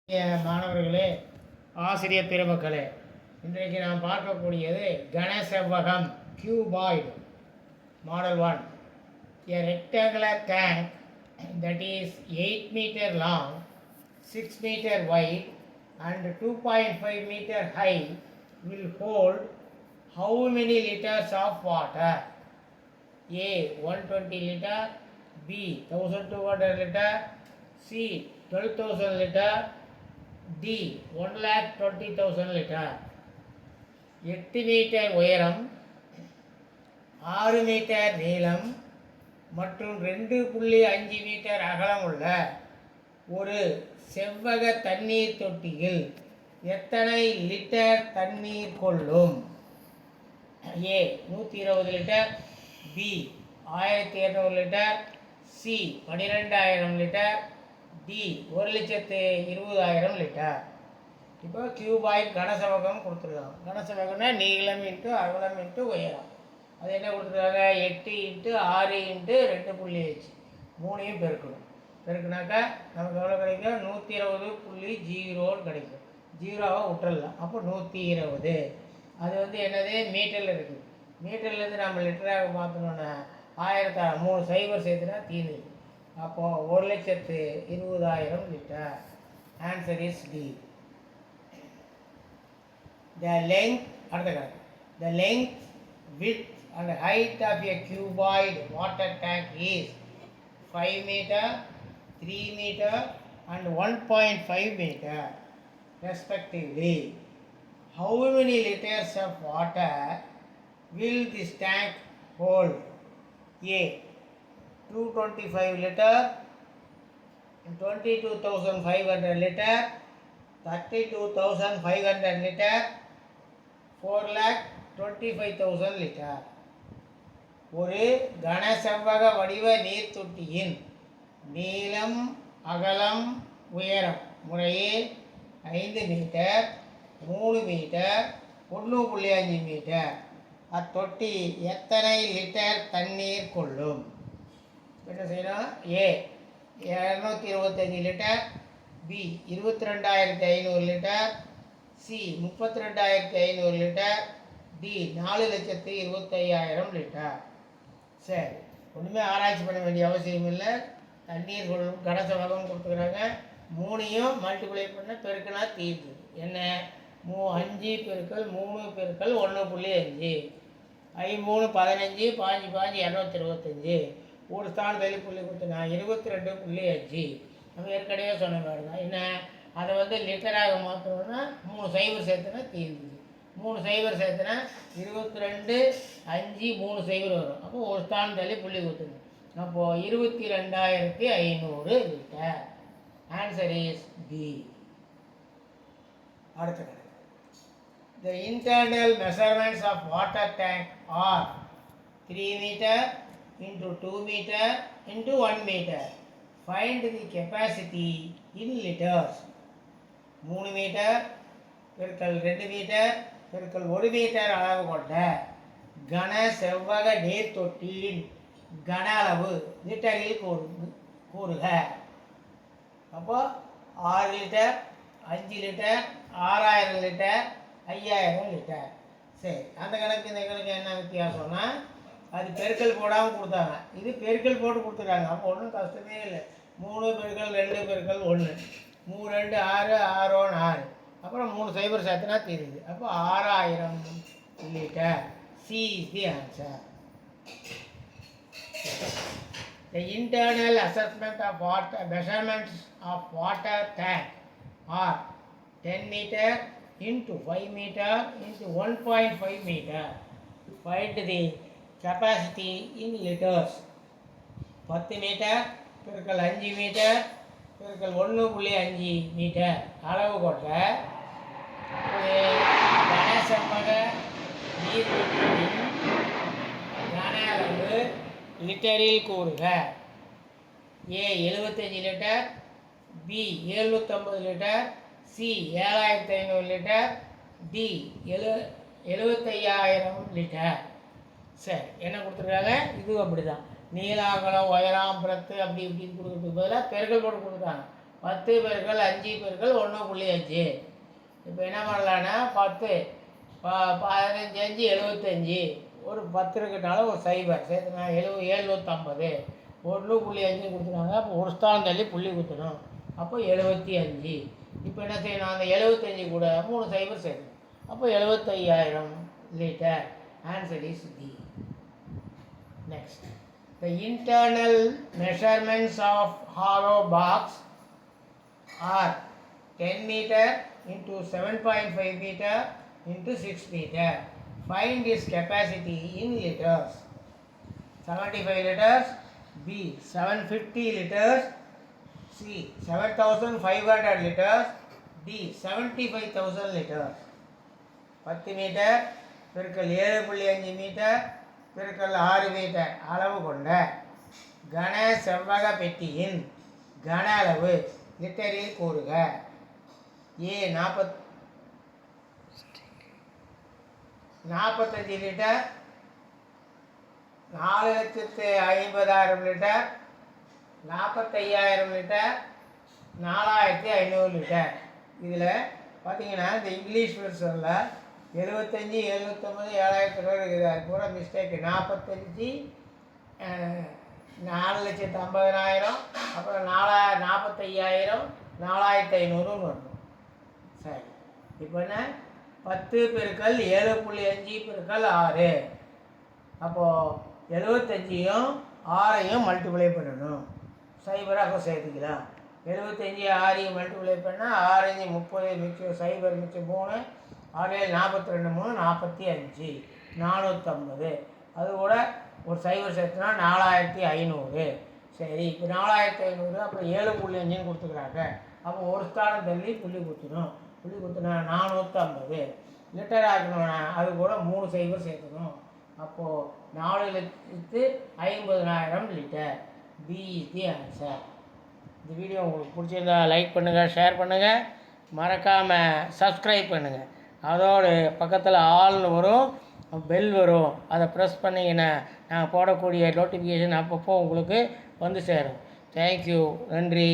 மாணவர்களே, ஆசிரியர் பெருமக்களே, இன்றைக்கு நாம் பார்க்கக்கூடியது கனசெவ்வகம் cuboid model 1. A rectangular tank that is 8 meter long, 6 meter wide and 2.5 meter high will hold how many liters of water? A 120 liter, B 1200 liter, C 12,000 liter, D 1,20,000 litre. 8 metre உயரம், 6 metre நீளம் மற்றும் 2.5 metre அகலம் உள்ள ஒரு செவ்வக தண்ணீர் தொட்டியில் எத்தனை லிட்டர் தண்ணீர் கொள்ளும்? A 120 litre, B 1200 litre, C 12,000 litre, D 1,20,000 litre. இப்போ கியூபாய்ட் கனசெவ்வகம் கொடுத்துருக்காங்க. கனசெவ்வகம்னா நீளம் இன்ட்டு அகலம் இன்ட்டு உயரம். அது என்ன கொடுத்துருக்காங்க? 8 இன்ட்டு 6 இன்ட்டு 2.5 மூணையும் பெருக்கணும். பெருக்குனாக்கா நமக்கு எவ்வளோ கிடைக்கும்? 120.0 கிடைக்கும். ஜீரோவை விட்டுடலாம். அப்போ 120. அது என்னது? மீட்டரில் இருக்குது. மீட்டர்லேருந்து நம்ம லிட்டராக மாற்றணுன்னா 1000 3 சைபர் சேர்த்துனா தீர்ந்து. அப்போது 1,20,000 litre. Answer is D. The length, அடுத்த கணக்கு. The length, width and height of a cuboid water tank is 5 meter, 3 meter and 1.5 meter respectively. How many liters of water will this tank hold? A 225 liter, 22,500 liter, 32,500 liter, 4,25,000 litre. ஒரு கனசெவ்வக வடிவ நீர் தொட்டியின் நீளம், அகலம், உயரம் முறையே 5 மீட்டர், 3 மீட்டர், 1.5 மீட்டர். அத்தொட்டி எத்தனை litre தண்ணீர் கொள்ளும்? என்ன செய்யணும்? A 225 litre, B 22,500 litre, C 32,500 litre, D 4,25,000 litre. சரி, ஒன்றுமே ஆராய்ச்சி பண்ண வேண்டிய அவசியம் இல்லை. தண்ணீர் கொள்ளும் கனசெவ்வகம் கொடுத்துக்கிறாங்க. மூணையும் மல்டிப்ளை பண்ண பெருக்கினா தீர்ந்து. என்ன? 5 பெருக்கல் 3 பெருக்கல் 1.5 3 15 5 5 225. ஒரு ஸ்தானம் தள்ளி புள்ளி கொடுத்தனா 22.5. நம்ம ஏற்கனவே சொன்ன மாதிரி தான். என்ன? அதை லிட்டராக மாற்றணும்னா 3 சைபர் சேர்த்துனா தீர்ந்து. 3 சைபர் சேர்த்துனா 22 5 3 சைபர் வரும். அப்போ ஒரு ஸ்தானம் தள்ளி புள்ளி கொடுத்துருங்க. அப்போது 22,500 லிட்டர். Answer is D. அடுத்த கணக்கு. The internal measurements of water tank are 3 meter into 2 meter into 1 meter. Find the capacity in liters. 3 metre பெருக்கல் 2 மீட்டர் பெருக்கல் 1 மீட்டர் அளவு கொண்ட கன செவ்வக நீர் தொட்டியின் கன அளவு லிட்டரில் கூறுக. அப்போ 6 லிட்டர், 5 லிட்டர், 6,000 லிட்டர், 5,000 லிட்டர். சரி, அந்த கணக்கு இந்த கணக்கு என்ன வித்தியாசம்னா, அது பெருக்கல் போடாமல் கொடுத்தாங்க, இது பெருக்கல் போட்டு கொடுத்துருக்காங்க. அப்போ ஒன்றும் கஷ்டமே இல்லை. 3 பெருக்கல் 2 பெருக்கல் 1 3 2 6 6 1 6. அப்புறம் 3 சைபர் சேர்த்துனா தெரியுது. அப்போ 6,000 litre. C is the answer. The internal assessment of water measurements of water tank are 10 meter into 5 meter into 1.5 meter. Find the capacity in liters. 10 metre பெருக்கல் 5 மீட்டர் பெருக்கல் 1.5 மீட்டர் அளவு கொண்ட ஒரு கனசெவ்வக நீர் தொட்டியின் கன அளவு லிட்டரில் கூறுக. A 75 litre, B 750 litre, C 7,500 litre, D 75,000 litre. சரி, என்ன கொடுத்துருக்காங்க? இதுவும் அப்படி தான். நீளாகலம், உயரம், பிரத்து அப்படி இப்படின்னு கொடுக்குறதுக்கு பதிலாக பெருக்கல் போட்டு கொடுத்துருக்காங்க. 10 பெருக்கல் 5 பெருக்கல் 1.5. இப்போ என்ன பண்ணலான்னா 10 15 5 75, ஒரு 10 இருக்கிறதுனால ஒரு சைபர் சேர்த்துனா 750, 1.5 கொடுத்துருக்காங்க. அப்போ ஒரு ஸ்தானம் தள்ளி புள்ளி குத்தணும். அப்போ 75. இப்போ என்ன செய்யணும், அந்த 75 கூட 3 சைபர் சேர்க்கணும். அப்போ 75,000 litre. Answer is D. Next, the internal measurements of hollow box are 10 meter into 7.5 meter into 6 meter. Find its capacity in liters. 75 liters, B 750 liters, C 7,500 liters, D 75,000 liters. 10 metre பெருக்கல் 7.5 மீட்டர் பெருக்கல் 6 metre அளவு கொண்ட கன செவ்வக பெட்டியின் கன அளவு லிட்டரில் கூறுக. ஏ 45 லிட்டர், 4,50,000 லிட்டர், 45,000 லிட்டர், 4,500 லிட்டர். இதில் பார்த்தீங்கன்னா இந்த இங்கிலீஷ் வெர்ஷனில் 75, 750, 7,000 இருக்குது. அது பூரா மிஸ்டேக்கு. 45, 4,50,000, அப்புறம் 45,000, 4,500 வரணும். சரி, இப்போ என்ன 10 பெருக்கல் 7.5 பெருக்கல் 6. அப்போது 75யும் 6ஐயும் மல்டிப்ளை பண்ணணும். சைபராக சேர்த்துக்கலாம். 75 6ஐயும் மல்டிப்ளை பண்ணால் 6 30, மிச்சம் சைபர், மிச்சம் 3, 6 42, 3 45, 450. அது கூட ஒரு சைபர் சேர்த்துனா 4,500. சரி, இப்போ 4,500, அப்புறம் 7.5 கொடுத்துக்கிறாங்க. அப்போ ஒரு ஸ்தானம் தள்ளி புள்ளி குத்தணும். புள்ளி குத்துனா 450 லிட்டர் ஆக்கணும்னா அது கூட 3 சைபர் சேர்க்கணும். அப்போது 4,50,000 litre. B is the answer. இந்த வீடியோ உங்களுக்கு பிடிச்சிருந்தா லைக் பண்ணுங்கள், ஷேர் பண்ணுங்கள், மறக்காமல் சப்ஸ்கிரைப் பண்ணுங்கள். அதோடு பக்கத்தில் ஆல்னு வரும், பெல் வரும். அதை ப்ரெஸ் பண்ணிங்கன்னா நான் போடக்கூடிய நோட்டிஃபிகேஷன் அப்பப்போ உங்களுக்கு வந்து சேரும். தேங்க்யூ. நன்றி.